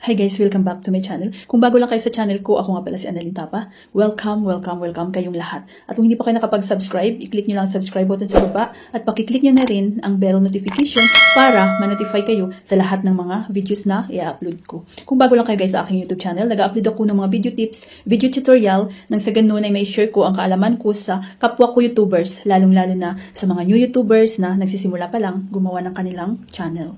Hi guys, welcome back to my channel. Kung bago lang kayo sa channel ko, ako nga pala si Annalyn Tapa. Welcome kayong lahat. At kung hindi pa kayo nakapag-subscribe, i-click nyo lang ang subscribe button sa baba at pakiclick nyo na rin ang bell notification para ma-notify kayo sa lahat ng mga videos na i-upload ko. Kung bago lang kayo guys sa aking YouTube channel, nag-upload ako ng mga video tips, video tutorial, nang sa ganun ay may share ko ang kaalaman ko sa kapwa ko YouTubers, lalong-lalo na sa mga new YouTubers na nagsisimula pa lang gumawa ng kanilang channel.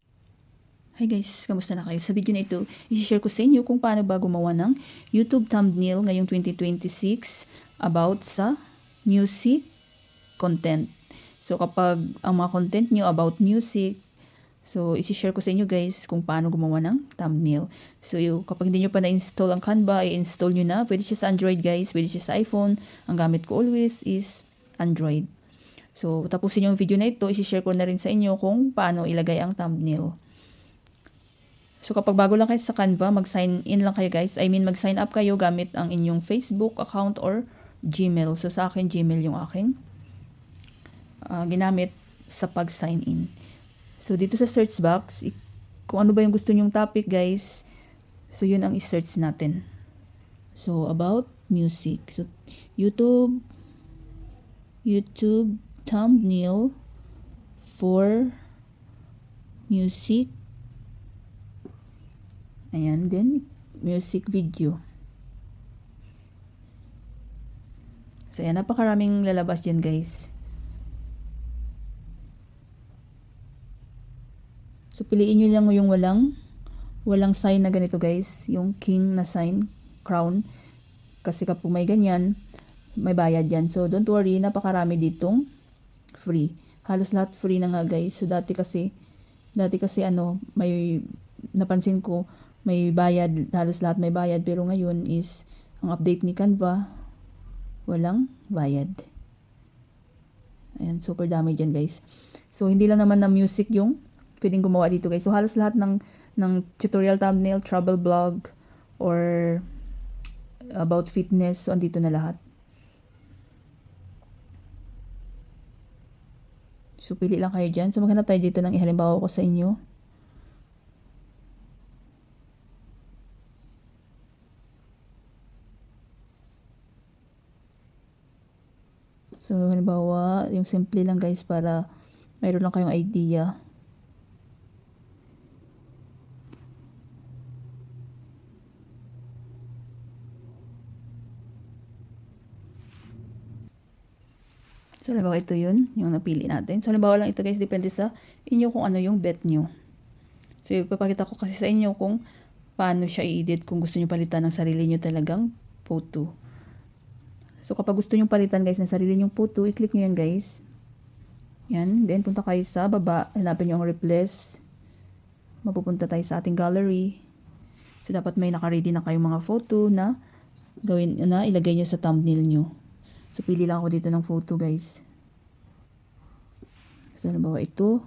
Hi guys, kamusta na kayo? Sa video na ito, i-share ko sa inyo kung paano ba gumawa ng YouTube thumbnail ngayong 2026 about sa music content. So kapag ang mga content nyo about music, so i-share ko sa inyo guys kung paano gumawa ng thumbnail. So kapag hindi nyo pa na-install ang Canva, i-install nyo na. Pwede siya sa Android guys, pwede siya sa iPhone. Ang gamit ko always is Android. So tapusin yung video na ito, i-share ko na rin sa inyo kung paano ilagay ang thumbnail. So kapag bago lang kayo sa Canva, mag-sign in lang kayo guys. Mag-sign up kayo gamit ang inyong Facebook account or Gmail. So sa akin, Gmail yung aking ginamit sa pag-sign in. So dito sa search box, kung ano ba yung gusto nyong topic guys, so yun ang i-search natin. So about music. So YouTube thumbnail for music. Ayan, then music video. So ayan, napakaraming lalabas dyan guys. So piliin nyo lang yung walang sign na ganito guys, yung king na sign, crown. Kasi kapag may ganyan, may bayad yan. So don't worry, napakarami ditong free. Halos lahat free na nga guys. So dati kasi may napansin ko, may bayad, halos lahat may bayad, pero ngayon is ang update ni Canva walang bayad. Ayan, super dami dyan guys. So hindi lang naman na music yung pwedeng gumawa dito guys. So halos lahat ng tutorial thumbnail, travel blog, or about fitness, so andito na lahat. So pili lang kayo dyan. So maghanap tayo dito ng ihalimbawa ko sa inyo. So, halimbawa, yung simple lang guys para mayroon lang kayong idea. So, halimbawa ito yun, yung napili natin. So, halimbawa lang ito guys, depende sa inyo kung ano yung bet nyo. So, ipapakita ko kasi sa inyo kung paano siya i-edit kung gusto nyo palitan ng sarili nyo talagang photo. So, kapag gusto nyo palitan guys ng sarili nyong photo, i-click nyo yan guys. Yan. Then, punta kayo sa baba. Hanapin nyo ang replace. Mapupunta tayo sa ating gallery. So, dapat may naka-ready na kayong mga photo na ilagay nyo sa thumbnail nyo. So, pili lang ako dito ng photo guys. So, halimbawa ito.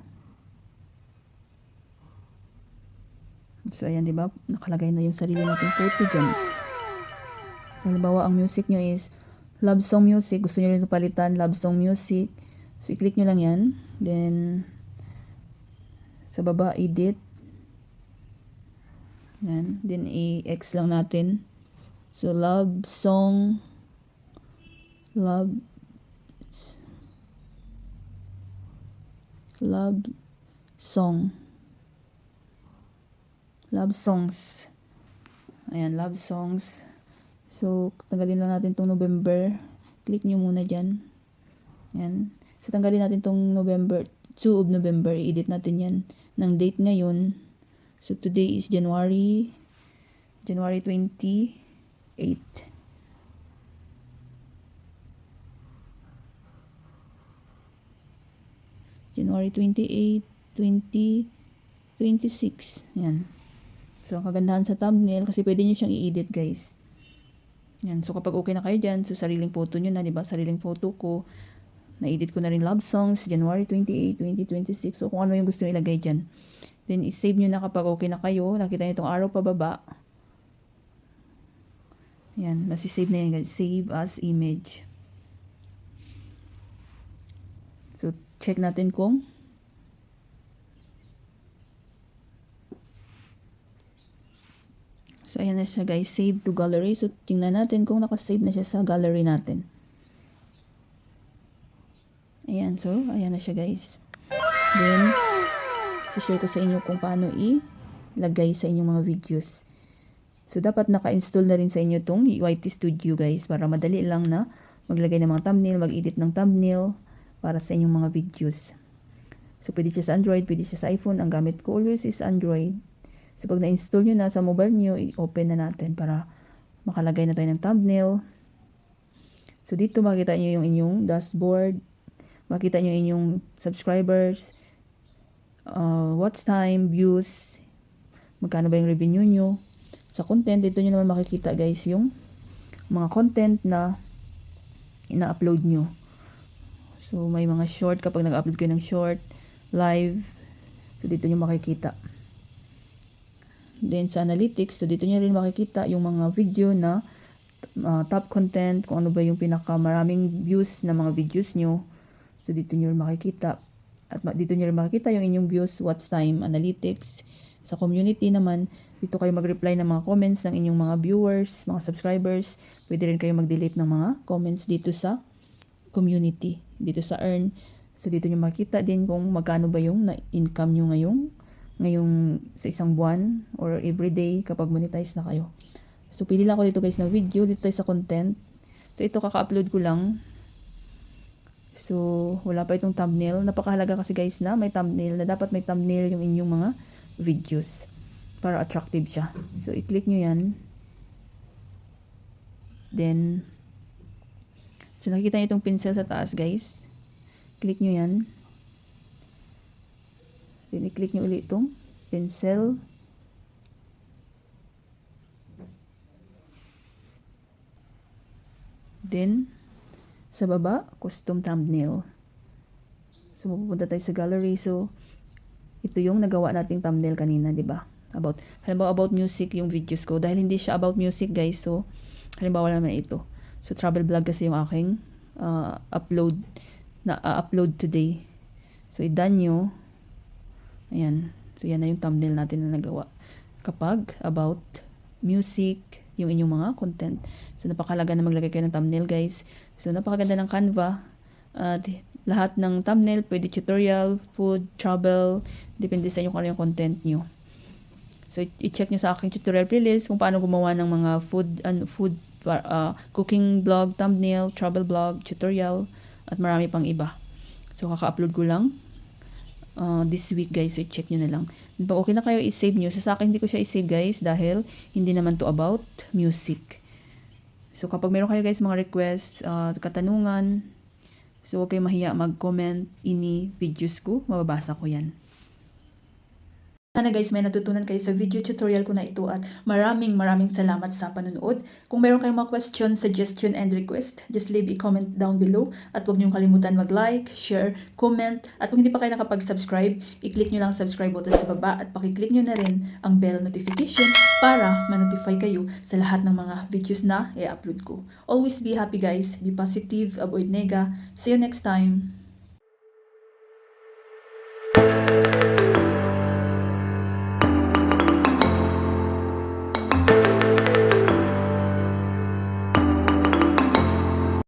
So, ayan, diba? Nakalagay na yung sarili natin photo dyan. So, halimbawa, ang music nyo is love song music. Gusto nyo rin palitan, love song music. So, i-click nyo lang yan. Then, sa baba, edit. Yan. Then, i-X lang natin. So, love song. Love song. Love songs. Ayan, love songs. So, tanggalin lang natin itong November. Click nyo muna dyan. Ayan. So, tanggalin natin itong November, 2 of November. I-edit natin yan ng date ngayon. So, today is January 28. January 28, 2026. Yan. So, ang kagandahan sa thumbnail, kasi pwede nyo siyang i-edit guys. Yan. So, kapag okay na kayo dyan, so sariling photo nyo na, diba? Sariling photo ko. Na-edit ko na rin love songs, January 28, 2026. So, kung ano yung gusto nyo ilagay dyan. Then, i-save nyo na kapag okay na kayo. Nakita nyo itong arrow pababa. Yan. Nasi-save na yan guys. Save as image. So, check natin kung So, ayan na siya guys, save to gallery. So, tingnan natin kung nakasave na siya sa gallery natin. Ayan, so, ayan na siya guys. Then, share ko sa inyo kung paano ilagay sa inyong mga videos. So, dapat naka-install na rin sa inyo itong YT Studio guys, para madali lang na maglagay ng mga thumbnail, mag-edit ng thumbnail para sa inyong mga videos. So, pwede siya sa Android, pwede siya sa iPhone. Ang gamit ko always is Android. So, pag na-install nyo na sa mobile nyo, i-open na natin para makalagay na tayo ng thumbnail. So, dito makikita nyo yung inyong dashboard. Makita nyo yung inyong subscribers, watch time, views, magkano ba yung revenue nyo. Sa content, dito nyo naman makikita guys yung mga content na ina-upload nyo. So, may mga short kapag nag-upload kayo ng short, live. So, dito nyo makikita. Then, sa analytics, so dito nyo rin makikita yung mga video na top content, kung ano ba yung pinakamaraming views na mga videos nyo. So, dito nyo rin makikita. At dito nyo rin makikita yung inyong views, watch time, analytics. Sa community naman, dito kayo mag-reply ng mga comments ng inyong mga viewers, mga subscribers. Pwede rin kayo mag-delete ng mga comments dito sa community, dito sa earn. So, dito nyo makikita din kung magkano ba yung na-income nyo ngayong sa isang buwan or everyday kapag monetize na kayo. So, pili lang ako dito guys ng video. Dito tayo sa content. So, ito kaka-upload ko lang. So, wala pa itong thumbnail. Napakahalaga kasi guys na may thumbnail, na dapat may thumbnail yung inyong mga videos para attractive siya. So, i-click nyo yan. Then, so nakikita nyo itong pencil sa taas guys. Click nyo yan. Then, i-click nyo ulit itong pencil. Then, sa baba, custom thumbnail. So, mapupunta tayo sa gallery. So, ito yung nagawa nating thumbnail kanina, di ba? Halimbawa, about music yung videos ko. Dahil hindi siya about music, guys. So, halimbawa naman ito. So, travel vlog kasi yung aking upload today. So, i-done nyo. Ayan. So, yan na yung thumbnail natin na nagawa. Kapag about music, yung inyong mga content. So, napakalaga na maglagay kayo ng thumbnail, guys. So, napakaganda ng Canva. Lahat ng thumbnail, pwede tutorial, food, travel, depende sa inyo kung ano yung content nyo. So, i-check nyo sa aking tutorial playlist kung paano gumawa ng mga cooking vlog, thumbnail, travel vlog, tutorial, at marami pang iba. So, kaka-upload ko lang this week, guys. So, i-check nyo na lang. Pag okay na kayo, i-save nyo. So, sa akin, hindi ko siya i-save, guys, dahil hindi naman to about music. So, kapag meron kayo, guys, mga requests, katanungan, so, huwag kayo mahiya mag-comment ini videos ko. Mababasa ko yan. Sana guys, may natutunan kayo sa video tutorial ko na ito at maraming salamat sa panonood. Kung meron kayong mga question, suggestion, and request, just leave a comment down below. At huwag niyong kalimutan mag-like, share, comment. At kung hindi pa kayo nakapag-subscribe, i-click nyo lang subscribe button sa baba at pakiclick nyo na rin ang bell notification para ma-notify kayo sa lahat ng mga videos na i-upload ko. Always be happy guys, be positive, avoid nega. See you next time!